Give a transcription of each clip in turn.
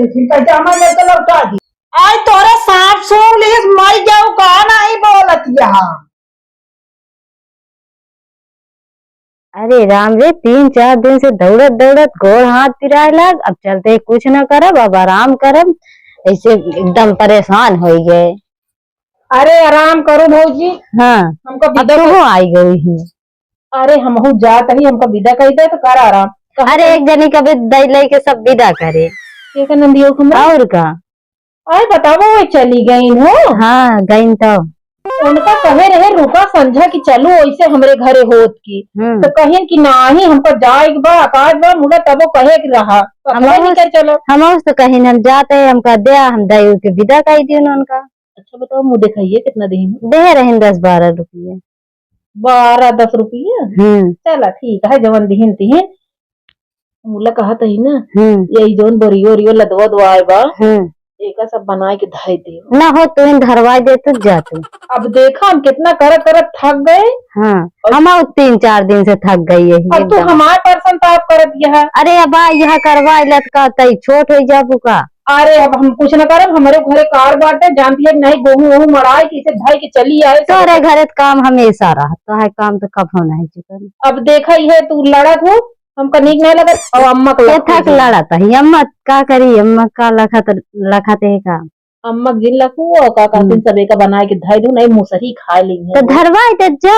थी पजामा लेके लौटा दी। आई तोरे सांप सूंघ ली मर जाऊ का नहीं बोलत यहाँ। अरे राम रे 3-4 दिन से दौड़त दौड़त गोड़ हाथ पिराए लग। अब चलते कुछ न करब, अब आराम करब। ऐसे एकदम परेशान हो गए। अरे आराम करो भौजी। हाँ हमको अब विदा तो आई गई है। अरे हम जात ही हमको विदा कर दे तो कर आराम। अरे एक जनी कभी दई लई के सब विदा करे नंदियों और का। अरे बताओ वो चली गई हो। हाँ गई तो उनका कहे रहे रुका समझा कि चलो ऐसे हमरे घरे होत की तो कहे कि नहीं हमको जाए बा आकाश बा मुला तब कहे कि रहा तो चलो हम तो कहीं हम जाते हमका दे हम दई के विदा कर दी उनका। अच्छा बताओ मुँह दिखाइए कितना दिन दे रहे 10-12 रुपये। 12-10 रुपये चला ठीक है जवन दिहिन तिहिन मुला कहा ही ना यही जोन बोरियो ओरियो लदवा दुआए बा एक सब बनाए के धाय दे ना हो तो इन धरवाई दे तो जाते। अब देखा हम कितना करत करत थक गए। हाँ हम 3-4 दिन से थक गई है। अब तू हमारे पर्सन ताप करत यह। अरे अब यह करवाई लटका तई छोट हो जा बुका। अरे अब हम कुछ न करब हमारे घरे कार बाटे जानती है नहीं गेहूं वहूं मड़ाई की इसे धाई के चली आए तोरे घरे काम हमेशा रहा तो है काम तो कब होना है चिकन। अब देखा है तू लड़त हो हमका नीक नहीं लगा और अम्मा को थक लड़ा था अम्मा का करी अम्मा का लखते का अम्मा जिन लखू और का दिन सबे का बनाए के धाई दू नहीं मुसही खा ली तो धरवाई दे जा।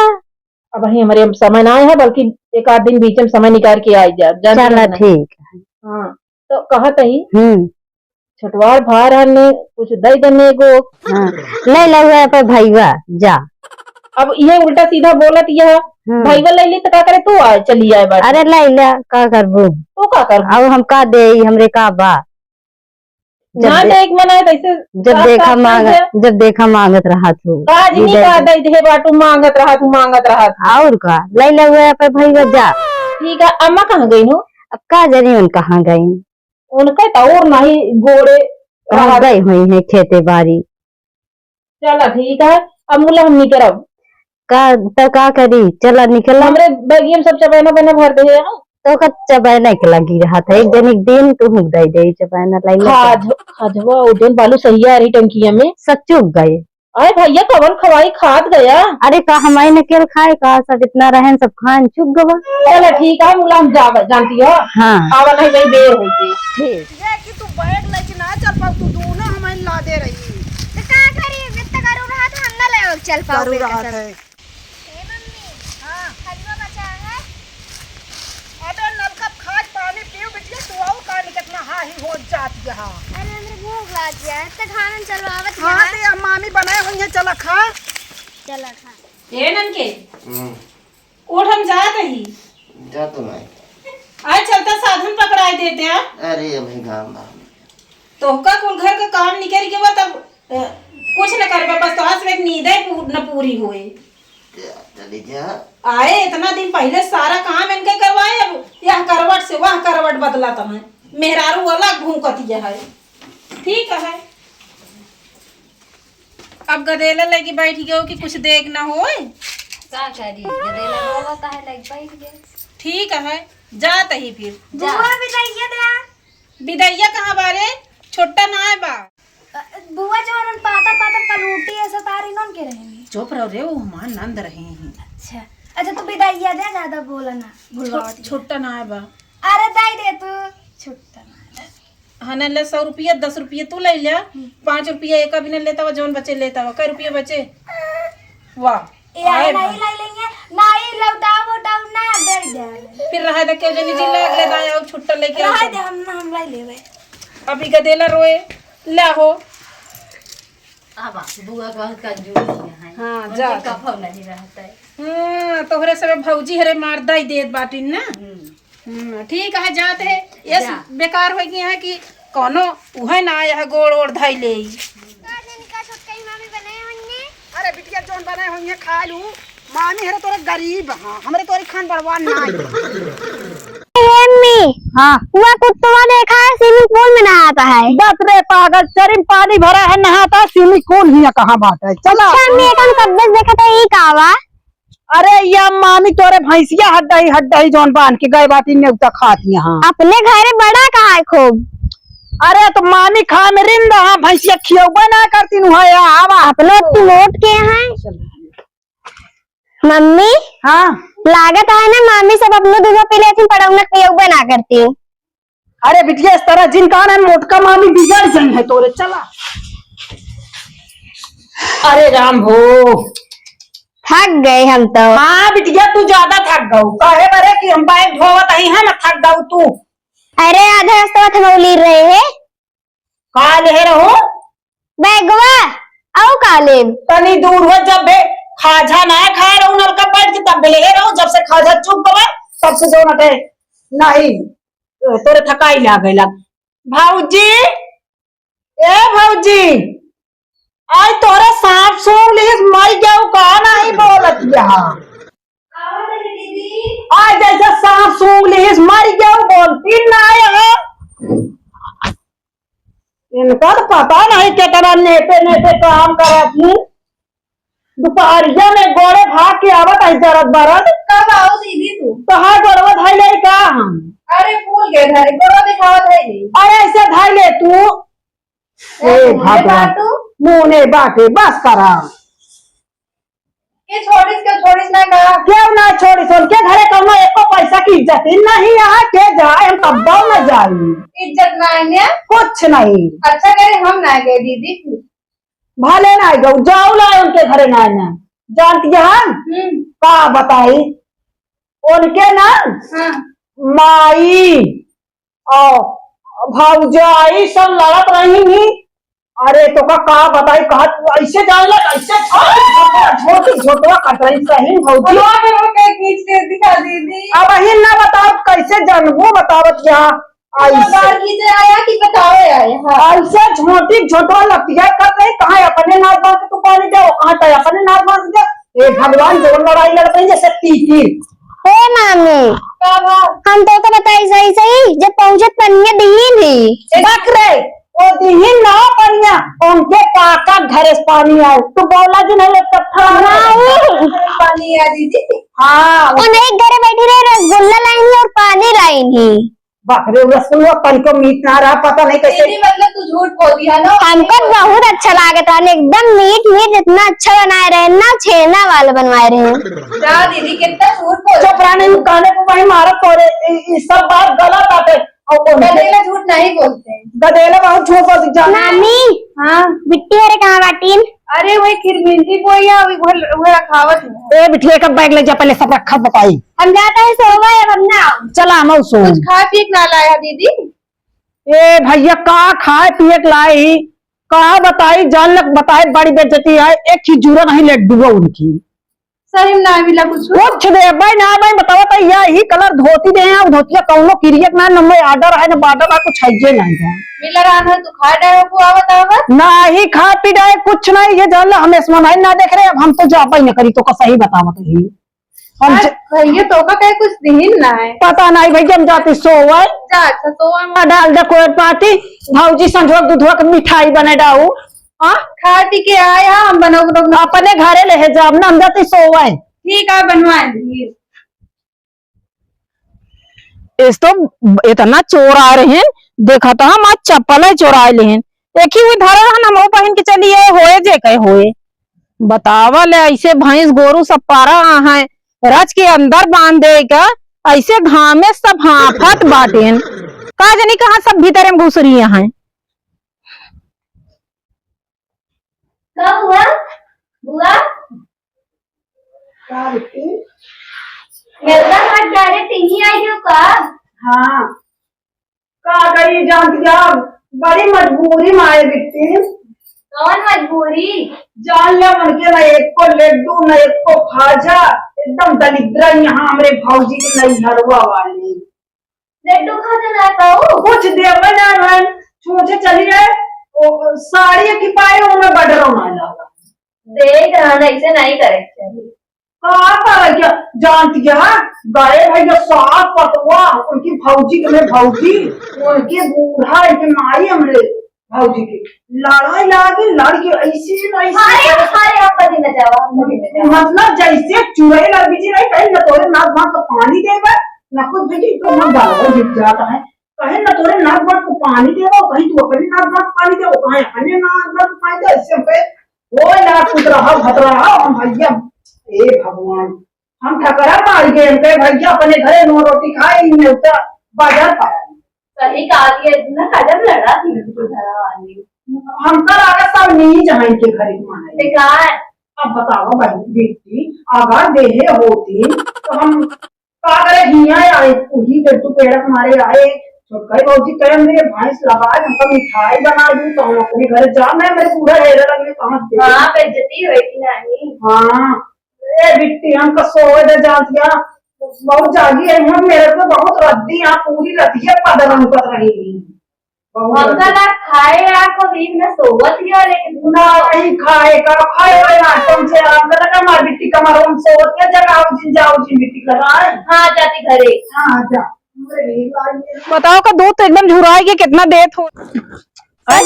अब हमारे समय ना है बल्कि एक आध दिन बीच में समय निकाल के आई जा। चला ठीक है। हाँ तो कहत ही छठवार भार ने कुछ दे देने को ले लगे पे भैया जा। अब ये उल्टा सीधा बोलत यह भैया ले ली तो का करे तू आए चली आए बात। अरे लैला का करबू तू का करबू अब हम का दे हमरे का बा ना देख मनाए तैसे जब देखा मांगत रहा तू काज नहीं का दे बाटू मांगत रहा और का लैला हुआ पे भैया जा। ठीक है अम्मा कहाँ गई हो। अब का जानी उन कहाँ गई उनका तो और नहीं घोड़े गई हुई है खेते बाड़ी। चला ठीक है अब मुला हम निकलब का करी चला निकल हमरे बैगिया में सब चबैना बना भर दे तो का चबैना के लगी रहा था एक दिन तू दे दे चबैना खाजवा उदन बालू सही आ रही टंकिया में सब चुप गए। अरे भैया कवन खवाई खाद गया। अरे का हमारे नकेल खाए का सब इतना रहन सब खान चुप गवा। चलो ठीक है मुला हम जावा जानती हो। हाँ आवा नहीं भाई देर हो गई ठीक ये कि तू बैग लेके ना चल पाऊ तू दोनों हमें ला दे रही तो का करी वित्त करू रहा था हम ना ले चल पाऊ रहा है। ए मम्मी हां हलवा बचा है अबे नलका खाद पानी पीऊ बिटिया तू आओ का कितना हां ही हो जाती है। अरे हमरे भूख लाग गया है तो खाना चलवावत है। हां ते मामी बनाए होंगे चला खा चला खा ए नन के उठ हम जात ही जा तो नहीं आज चलता साधन पकड़ाए देते हैं। अरे अभी गाँव तो का कुल घर का काम निकल के बा तब कुछ न कर बस तो आज एक नींद न पूरी हुए चली जा। आए इतना दिन पहले सारा काम इनके करवाए अब यह करवट से वह करवट बदला तुम्हें मेहरारू अलग भूकती है। ठीक है अब गदेला लगी बैठ गयो कि कुछ देख ना हो का करी गदेला होता है लग बैठ गए। ठीक है जात ही फिर बुआ बिदाइया दे बिदैया कहाँ बारे छोटा ना है बा बुआ जो उन पाता पाता पलूटी ऐसा तारी नन के रहेंगे। चुप रहो रे वो हमार नंद रहे हैं। अच्छा अच्छा तू बिदाइया दे ज्यादा बोला ना भूलवावत छोटा ना है बा। अरे दाई दे तू छोटा हने ले 100 रुपया 10 रुपया तू ले लिया 5 रुपया एक भी न लेता हुआ जोन बचे लेता हुआ कई रुपये बचे वाह यार नहीं लाई लेंगे नहीं लौटाओ ना दे दे फिर रहा दे के जनी जिला अगले दाया और छुट्टा लेके रहा दे हम लाई लेवे अभी गदेला रोए ला हो अब बुआ का जूस है। हां जा कफौ नहीं रहता है। तोहरे सब भौजी हरे मार दई देत बाटिन ना। ठीक है जाते है ये बेकार हो गया है कि कोनो उहे ना आया है गोड़ ओड़ धाई ले का छोटका मामी बनाए होंगे। अरे बिटिया जोन बनाए होंगे खा लू मामी हरे तोरे गरीब हां हमरे तोरे खान बड़वान ना मम्मी हाँ हुआ कुत्ता देखा है स्विमिंग पूल में नहाता है। बस रे पागल चरिम पानी भरा है नहाता स्विमिंग पूल ही कहाँ बात है चला मम्मी एकन कब्बे देखा था ई कावा। अरे या मामी तोरे भैंसिया हड्डा ही जोन बांध के गए बाती ने उता खाती हां अपने घरे बड़ा कहा है खूब अरे तो मामी खा में रिंदा हाँ भैंसिया खियौबे ना करती नु है आवा अपने नोट के हैं मम्मी। हाँ लागत है ना मामी सब अपने दूध पी लेती पड़ौना खियौबे ना करती। अरे बिटिया इस तरह जिनका ना मोटका मामी बिगड़ जाई है तोरे चला। अरे राम हो थक गए हम तो। हाँ बिटिया तू ज्यादा थक गऊ कहे बरे कि हम बैग धोवत ही है ना थक गऊ तू। अरे आधा रास्ता थमौली रहे है का ले रहो बैगवा आओ काले तनी दूर हो जब बे खाजा ना खा रहा हूँ नलका बैठ के तब ले रहा हूँ जब से खाजा चुप गवा तब से जो नटे नहीं तोरे थकाई ला गई लग। भाऊजी ए भाऊजी आज तोरे सांप सूंघ ली मर गया का नहीं बोलत यहाँ आज जैसे सांप सूंघ ली मर गया बोलती ना यहाँ इनका तो पता नहीं कितना नेपे नेपे काम करती दोपहरिया में गोड़े भाग के आवत है जरद बरद। कब आओ दीदी तू? तो हाँ गोड़वा धाई ले का हम अरे भूल गए घर करो दिखावत है जी। अरे ऐसे धाई ले तू भगवान मुंह ने बाटे बस करा के छोड़िस ना कहा क्यों ना छोड़ी सोन के घरे कौनो एको पैसा की इज्जत ही नहीं यहाँ के जाए हम तब न जाई इज्जत ना है कुछ नहीं। अच्छा करे हम ना गए दीदी भले ना गऊ जाऊ लाए उनके घरे ना जानती हम का बताई उनके ना हाँ। माई और भौजाई सब लड़त रही ही। अरे तो का बताई कहा ऐसे जान लग ऐसे छोटी छोटवा कट रही सही भौजी दिखा दीदी अब ही ना बताओ कैसे जानबू बतावत यहाँ आया कि बताओ ऐसे छोटी छोटवा लतिया कर रही कहाँ अपने नाथ बांध के तू पानी जाओ कहाँ तय अपने नाथ बांध दे ये भगवान जो लड़ाई लड़ रही जैसे तीखी हे मामी हम तो बताई सही सही जब पहुंचत पनिया दी थी बकरे वो दी ना पनिया उनके काका घरे पानी आए तो बोला जी नहीं पानी आ दीदी। हाँ उन्हें घर बैठी रहे रसगुल्ला लाई और पानी लाई थी बकरे रसगुल्ला पन को मीट ना रहा पता नहीं कैसे मतलब तू झूठ बोल दिया ना। हमको बहुत अच्छा लगा था एकदम मीट मीट इतना अच्छा बनाए रहे ना छेना वाला बनवाए रहे जा दीदी कितना झूठ बोल चपराने गाने को वही मारत तोरे सब बात गलत आते गदेला झूठ नहीं बोलते गदेला बहुत झूठ बोलती जान मामी। हाँ बिट्टी अरे कहाँ बाटीन अरे वही खिरमिंदी को या वही रखावत है। ए बिटिया का बैग ले जा पहले सब रखा बताई हम जाते हैं सोवा अब हम ना चला हम सो कुछ खा पी ना लाया दीदी। ए भैया का खाए पिए लाई कहा बताई जान लग बताए बड़ी बेइज्जती है एक ही जूरा नहीं लड्डू उनकी सही ना मिला कुछ दे भाई ना भाई बताओ तो यही कलर धोती दे हैं धोतिया कौनो क्रिएट ना नंबर आर्डर है ना बार्डर है कुछ है नहीं है मिला रहा तू खा डाल को आवत ना ही खा पी डाए कुछ नहीं ये जान ला हम इसमें नहीं ना देख रहे अब हम तो जा पाई ना करी तो का सही बतावत ही हम भैया तो का कहीं कुछ दिन ना है पता नहीं भैया हम जाती सोवा जा अच्छा तो डाल दे कोई पार्टी भाऊजी संजोग दूधवा के मिठाई बने डाऊ हाँ खा पी के आया हम बनाओ अपने घरे ले जाब ना हम जाती सोवा ठीक है बनवा दिए। इस तो इतना चोर आ रहे हैं देखा था हम आज चप्पल है चोरा ले हैं एक ही हुई धरा हम वो पहन के चलिए होए जे कहे होए बतावा ले ऐसे भैंस गोरू सब पारा है रच के अंदर बांध देगा ऐसे घामे सब हाफत बाटे कहा जानी कहा सब भीतर में घुस रही है कब हुआ बुआ मेरा हाथ डायरेक्ट यहीं आई हो का। हाँ का गई जानती बड़ी मजबूरी मारे बिट्टी कौन मजबूरी जान ले मन के ना एक को लड्डू ना एक को खाजा एकदम दलिद्र यहाँ हमारे भौजी के नहीं हरवा वाली लड्डू खाजा ना पाओ कुछ देवे ना रहन छूछे चली जाए साड़ी की पाए उनमें बढ़ रहा लगा देख रहा ऐसे नहीं करे चाहिए क्या जानती गए भैया साग पतवा उनकी भौजी के भौजी उनके बूढ़ा इनके माई हमरे भौजी की लड़ाई लागे लड़के ऐसे मतलब जैसे चूहे लड़ बीजी नहीं कहीं न तो नाक भाग तो पानी देगा न कुछ बीजी तो मन डालो गिर जाता है कहे न तोरे नाक बट को पानी देवो, कहीं तू अपने नाक बट पानी देवो, कहीं अपने नाक बट पानी दे। इससे पे वो ना कुछ रहा भतरा हम भैया, ए भगवान हम ठकरा मार गए हमके भैया, अपने घरे नो रोटी खाए इनने उतर बाजार पाया। सही कहा दिया ना, कदम लड़ा थी तो धरा वाली हम कर आगे सब नहीं जहाँ इनके घरे माने। बेकार। अब बताओ भाई बेटी, अगर देहे होती तो हम का करे, हिया आए पूरी बेटू पेड़ हमारे आए, छोटका बाबूजी कहे मेरे भैंस लगा हमको मिठाई बना दूं तो हम अपने घर जा, मैं मेरे पूरा हेरे लगे कहां से। हां बेइज्जती हुई थी नानी। हां ए बिट्टी हम का सोए दे जातिया बहुत जागी है, हम मेरे को बहुत रद्दी यहां पूरी रद्दी है पदरन कर रही। हमका ना खाए आपको दिन में सोवत गया, लेकिन ना नहीं खाए का खाए ना तुम से हम लगा मार बिट्टी का मारो हम सोवत के जगह जिन जाओ जिन बिट्टी लगाए। हां जाती घरे। हां जा। बताओ का दूध तो एकदम झुराएगी, कितना देर हो।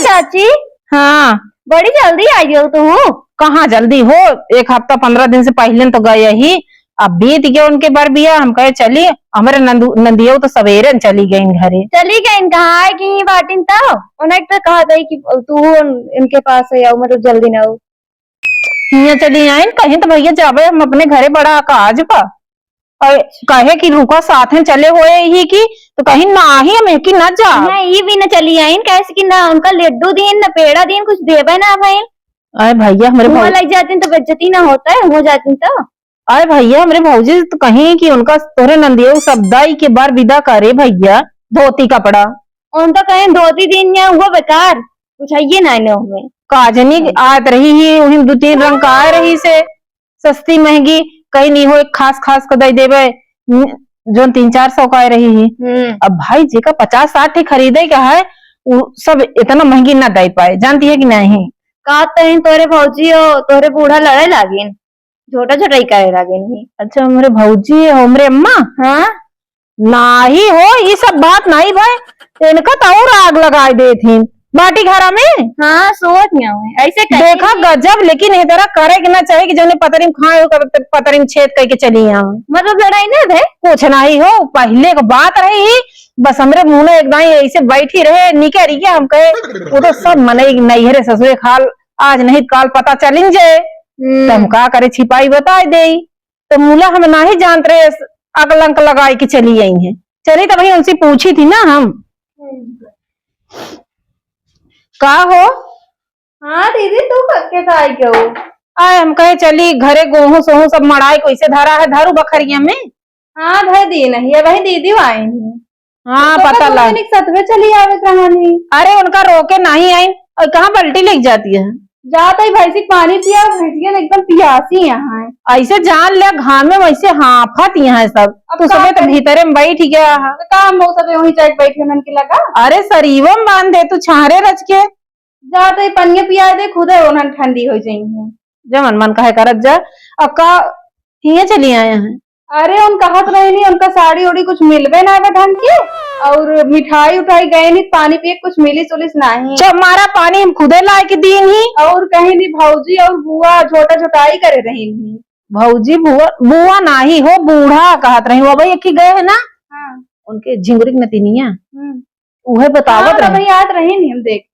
चाची हाँ बड़ी जल्दी आई हो तू। कहाँ जल्दी हो, 1 हफ्ता 15 दिन से पहले तो गए ही, अब बीत गया उनके बार बिया। हम कहे चलिए, हमारे नंदियो तो सवेरे चली गई घरे। चली गई कहाँ है कि बाटिन तो उन्हें तो कहा था कि तू इनके पास है आओ, मतलब जल्दी ना हो। यहाँ चली आई कहीं तो भैया जावे हम अपने घरे बड़ा काज पा, और कहे कि रुका साथ में चले हुए ही की, तो कहीं ना ही हमें कि ना जा। नहीं भी न चली आई कैसे कि ना उनका लड्डू दिन न पेड़ा दिन कुछ देवे ना भाई। अरे भैया हमारे मुँह लग जाती तो बेइज्जती ना होता है, हो जाती तो। अरे भैया हमारे भाऊजी तो कहीं कि उनका तोरे नंदियो सबदाई के बार विदा करे भैया, धोती कपड़ा उन तो कहीं 2-3 दिन या हुआ बेकार कुछ है ना हमें। काजनी आत रही ही उन्हीं 2-3 रंग का आ रही से सस्ती महंगी, कहीं नहीं हो एक खास खास का दे देवे जो 300-400 का आ रही ही। अब भाई जी का 50-60 खरीदे का है, वो सब इतना महंगी ना दे पाए, जानती है कि नहीं। का तोरे भौजी हो तोरे बूढ़ा लड़े लागिन, छोटा छोटा ही करे लागिन। अच्छा हमारे भौजी हमारे अम्मा हाँ नाही हो ये सब बात नहीं भाई, इनका तो और आग लगा दे थी बाटी घरा में। हाँ सोच ऐसे देखा गजब, लेकिन इधर करे कि ना चाहिए कि जो पतरिम खाए पतरिम छेद करके चली यहाँ, मतलब लड़ाई ना भे कुछ नहीं हो। पहले की बात रही बस हमरे मुंह में एकदम ऐसे बैठी रहे निके रिके, हम कहे वो तो सब मने नहीं रे ससुरे खाल आज नहीं काल पता चलिन जे, तो हम का करे छिपाई बता दे, तो मूला हम ना ही जानते रहे अगलंक लगाई के चली आई है। चली तो वही उनसे पूछी थी ना हम का हो। हाँ दीदी तू कक्के का आई क्यों आए हम कहे चली घरे गेहूं सोहू सब मड़ाई कैसे धरा है धारू बखरिया में। हाँ धर दी नहीं है वही दीदी आई थी। हाँ तो पता लग सतवे चली आवे कहानी। अरे उनका रोके नहीं आई, और कहाँ बल्टी लेके जाती है। जाता ही भैंसी पानी पिया, भैंसिया एकदम पियासी यहाँ है। ऐसे जान ले घाम में वैसे हाफत यहाँ सब, तो सब तो भीतरे में बैठ गया काम वो सब वही जाके बैठे उनन के लगा। अरे शरीरों में बांध दे तू छारे रच के, जाता ही पनिया पिया दे खुद उन्हन ठंडी हो जाएंगे। जमन मन कहे करत जा। अब का हिये चली आए हैं। अरे उन कहत रहे नहीं उनका साड़ी उड़ी कुछ मिलवे ना ढंग की, और मिठाई उठाई गए नहीं, पानी पिए कुछ मिलिस उलिस नहीं। जब हमारा पानी हम खुदे ला के दी ही, और कहीं नहीं भौजी और बुआ छोटा छोटाई करे रही नहीं। भौजी बुआ बुआ नाही हो बूढ़ा कहत रही, वो भाई एक ही गए है ना। हाँ। उनके झिंगुरी नतीनिया उहे बतावत हाँ, रहे। याद रही नहीं हम देख।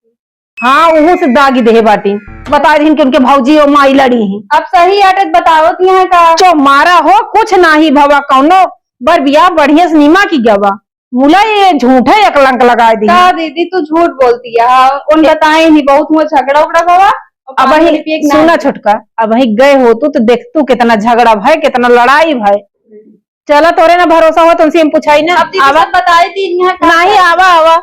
हाँ उहू से दागी देहे बाटी बता दी कि उनके भौजी और माई लड़ी ही। अब सही आटत बतावत यहाँ का जो मारा हो कुछ नाही भवा कौनो बर बिया बढ़िया से नीमा की गवा मुला ये झूठे एक लंक लगा दी। दीदी तू झूठ बोलती है, उन बताए नहीं बहुत हुआ झगड़ा उगड़ा हुआ। अब वही सुना छोटका, अब वही गए हो तो देख तू कितना झगड़ा भाई कितना लड़ाई भाई। चला तोरे ना भरोसा हो तुमसे हम पूछाई ना। आवा बताए थी यहाँ नहीं आवा आवा।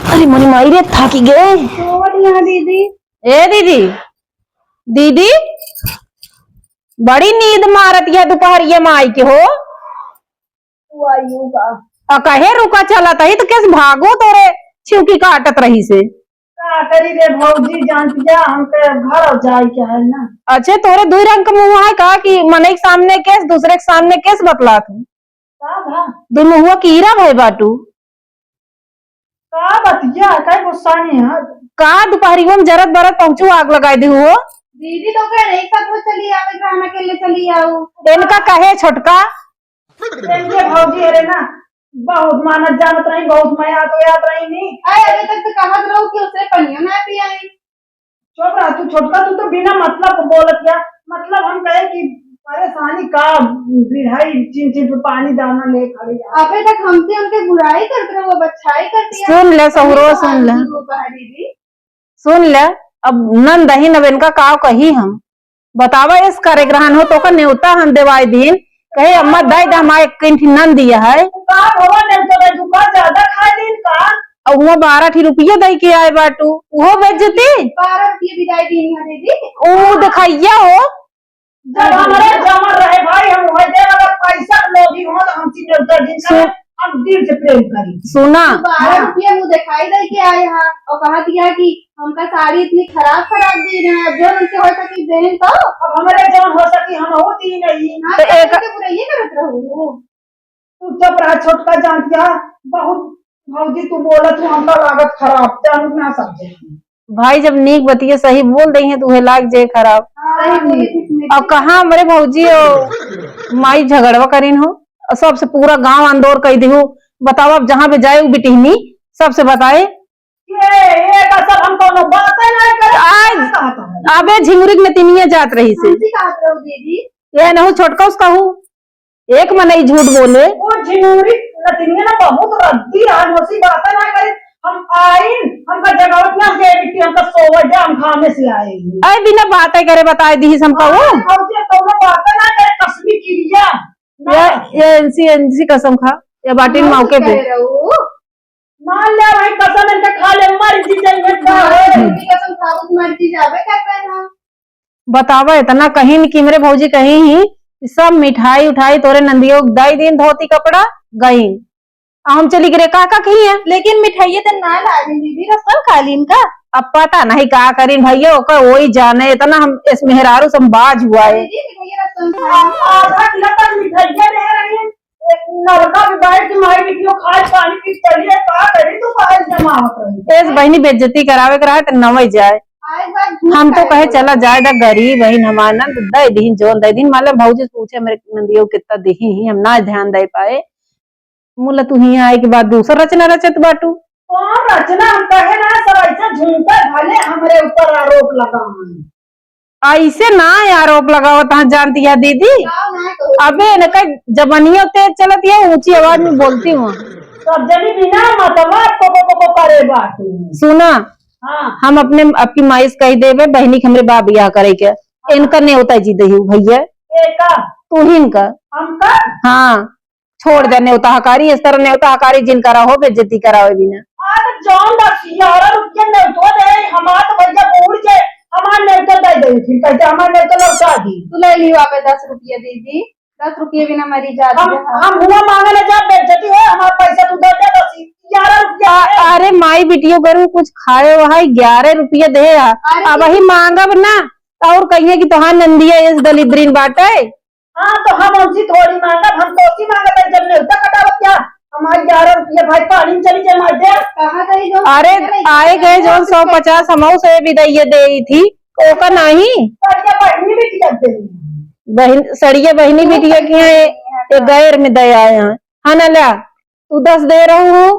अरे मनी माई रे थाकी गए यहाँ दीदी। ए दीदी दीदी बड़ी नींद मारत है दोपहरिया में आई के हो। कहे रुका चला था तो कैसे भागो तोरे छिवकी काटत रही से। का करी रे भौजी जानती जा हम के घर जाई के है ना। अच्छे तोरे 2 रंग का मुंह है का कि मने के सामने केस दूसरे के सामने केस बतला तू का भा दो मुहुआ कीरा भाई बाटू का बतिया का गुस्सा नहीं है का दोपहरिया में जरत बरत पहुंचू आग लगाई दी हो। दीदी तो कह रही सब चली आवे खाना के लिए चली आओ। इनका कहे छोटका देखिए भौजी अरे ना बहुत मानत जानत रही, बहुत मैं तो याद रही नहीं। अरे अभी तक तो कहत रहो कि उसे पनिया ना पी आई। चुप रहा तू छोटका, तू तो बिना मतलब बोलत या मतलब हम कहे कि परेशानी का बिढ़ाई चिन चिन पे पानी दाना ले खड़ी आ। अबे तक हमसे उनके बुराई करते रहो, वो अच्छाई करती है। सुन ले सहुरो, सुन ले, दीदी सुन ले। अब नन दही न इनका काव कही हम बतावा इस करे ग्रहण हो तो का न्योता हम देवाई दिन कहे अम्मा दाई दा हमारे कंठी नन दिया है का भवा ने तो दुका ज्यादा खा लीन का और वो 12 रुपया दई के आए बाटू वो बेचती 12 रुपये विदाई देनी है दीदी। ओ दिखाइया हो। जब हमारे जमा रहे भाई हम वही दे, अगर पैसा लोभी हो तो हम सीधे उतर दिन का हम दिल से प्रेम करी। सुना 12 रुपये मुँह दिखाई दे के आए हैं और कहा दिया कि हमका साड़ी इतनी खराब दी रहे हैं, जो उनसे हो सकी देन तो अब हमारे जौन हो सकी हम होती नहीं। हाँ, तो एक बुराई करत रहो। तू चुप रहा छोटका, जानतिया बहुत भौजी तू बोलत हो हमका लागत खराब जानू ना समझे। भाई जब नीक बतिया सही बोल रही है तो लाग जे खराब। सही बोली थी। अब कहाँ हमारे भौजी माई झगड़वा करीन हो और सबसे पूरा गांव अंदोर कही दू बताओ अब जहाँ पे जाए बिटिहनी सबसे बताए ये का सब हम कोनो बातें नहीं करे। आज अबे झिंगुरी में तिनिया जात रही से हमसे कहत रहो दीदी। ये न हो छोटका उसका हूँ एक मन ही झूठ बोले वो झिंगुरी नतिनिया ना बहुत रद्दी आज मोसी बातें नहीं करे। हम आइन हमका जगावत ना दे बिटी, हमका सोवा दे हम खाने से आए। अरे बिना बातें करे बताए दी हमका वो भौजी कोनो बातें ना करे कसमी किरिया ये एनसी कसम खा या बाटी मौके पे मान ले भाई कसम इनके खा ले मर जी जाएंगे का है कसम खाओ मर्जी जावे करते हैं। बतावा इतना कहीं नहीं कि मेरे भौजी कहीं ही सब मिठाई उठाई तोरे नंदियों दाई दिन धोती कपड़ा गई हम चली गए का कही है लेकिन मिठाई तो ना ला दी दीदी, रसम कालीन का अब पता नहीं का करीन भैया ओकर वही जाने इतना हम इस मेहरारू संबाज हुआ है। दीदी मिठाई रसम कालीन आधा किलो तक मिठाइयां ले रही है। एक नलका भी बैठ के माई बिटियो खाए पानी पी चलिए का करी तू पाए जमा कर इस बहनी बेइज्जती करावे कराए तो नवई जाए। हम तो कहे चला जाए दा गरीब बहन हमारा दे दिन जोन दे दिन मतलब भौजी पूछे मेरे नंदियों कितना दही हम ना ध्यान दे पाए मुला तू ही आए के बाद दूसरा रचना रचत बाटू कौन रचना हम कहे ना सब ऐसे झूठे भले हमरे ऊपर आरोप लगा ऐसे ना आरोप लगाओ ता जानती है दीदी। अबे न कह जबनियों तेज चलती है ऊंची आवाज में बोलती हूँ सब जनी बिना मतलब को करे बाटू। सुना हाँ हम अपने आपकी माइस कही देवे बहनी के हमरे बा बियाह करे के इनका न्योता जी दही भैया एका तू ही इनका हमका हाँ छोड़ दे न्योता हकारी इस तरह न्योता हकारी जिन करा हो बेइज्जती करावे बिना आज जौन 11 रुपये न्योता दे हमार तो भैया उड़ जाए हमार न्योता दे दे फिर कहते हमार न्योता लौटा दी। तू ले ली वापस 10 रुपये दीदी, 10 रुपये बिना मरी जाती है। हम हुआ मांगने जा बेइज्जती है हमारा पैसा तू दे दे बस 11 रुपया। अरे माई बिटियो करू कुछ खाए वहा 11 रुपये दे अब वही मांगब ना और कहिए कि तुहार नंदिया इस दलिद्रीन बाटे। हाँ तो हम उनसे थोड़ी मांगा हम तो उसी मांगते जब न्योता कटावत क्या हमारे 11 रुपये भाई पानी में चली जमा दे कहाँ गई जो अरे आए गए जो 150 समऊ से विदाई दे थी ओका नहीं सड़िया बहनी भी टिकट दे बहन सड़िया बहनी बिटिया की है ये गैर में दे आए हैं। हाँ न ला तू 10 दे रहा हूँ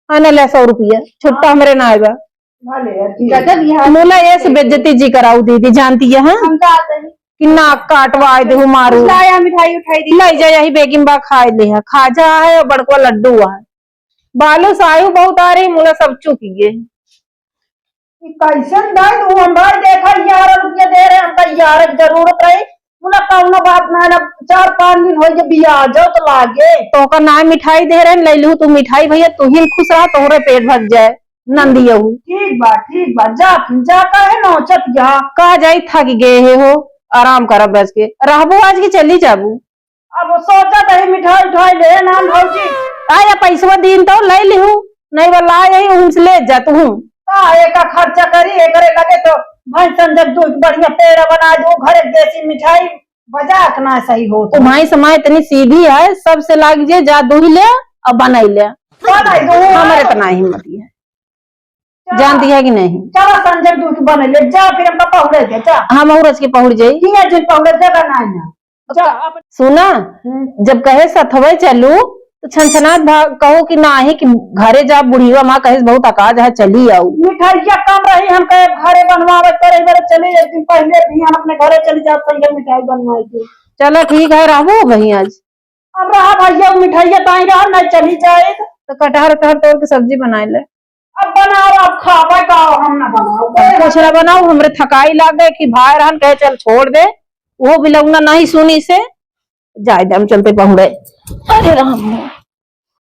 हाँ न ला 100 रुपया छुट्टा हमरे ना आएगा भले यार ठीक गजब यहाँ मोला ऐसे बेइज्जती जी कराऊ दीदी जानती है हाँ? हम तो आते हैं। कि नाक काटवा दे मारू लाया मिठाई उठाई दी लाई जा यही बेगिन बा खाए ले है खाजा है और बड़का लड्डू है बालू सायु बहुत आ रही मुला सब चुकी है कैसे दे तू हम भाई देखा 11 रुपये दे रहे हमका 11 की जरूरत रही मुला कौनो बात ना ना 4-5 दिन हो गए बिया जाओ तो लागे तो का ना मिठाई दे रहे ले लू तू मिठाई भैया तू ही खुश रहा तोहरे पेट भर जाए नंदियहू ठीक बा जा कहे नौचत जा कहा जाई थक गए है हो आराम करब बस के रहबो आज की चली जाबू अब सोचा कहीं मिठाई उठाई ले नाम भौजी आया पैसा दिन तो ले लिहू नहीं वाला यही उनसे ले जा तू का खर्चा करी एकरे लगे तो भाई संजय दूध बढ़िया पेड़ बना दो घर जैसी मिठाई बजा ना सही हो तो तुम्हारी समय इतनी सीधी है सबसे लाग जे जा दू ही ले और बनाई ले हमारे इतना हिम्मत है जानती है कि नहीं। चलो संजय दूध बने ले जा फिर हम पहुड़े दे जा हम और के पहुड़ जाई हिया जिन पहुड़े दे बनाना जा अपन सुना, जब कहे सथवे चलू तो छनछनात कहो कि नाही कि घरे जा बुढ़िया माँ कहे बहुत अकाज है चली आऊ। मिठाइया कम रही हम कहे घरे बनवावे करे बार चले एक दिन पहले भी हम अपने घरे चली जात संगे मिठाई बनवाई के। चलो ठीक है, रहबो वही आज। अब रहा भैया मिठाइया ताई रहा नहीं चली जाए तो कटहर तोड़ के सब्जी बनाए ले। अब बनाओ, अब खावे का हम ना बनाओ कुछ ना बनाओ, हमरे थकाई लाग गए कि भाई रहन कहे चल छोड़ दे, वो भी लगना नहीं सुनी से जाए दम चलते पहुड़े। अरे राम।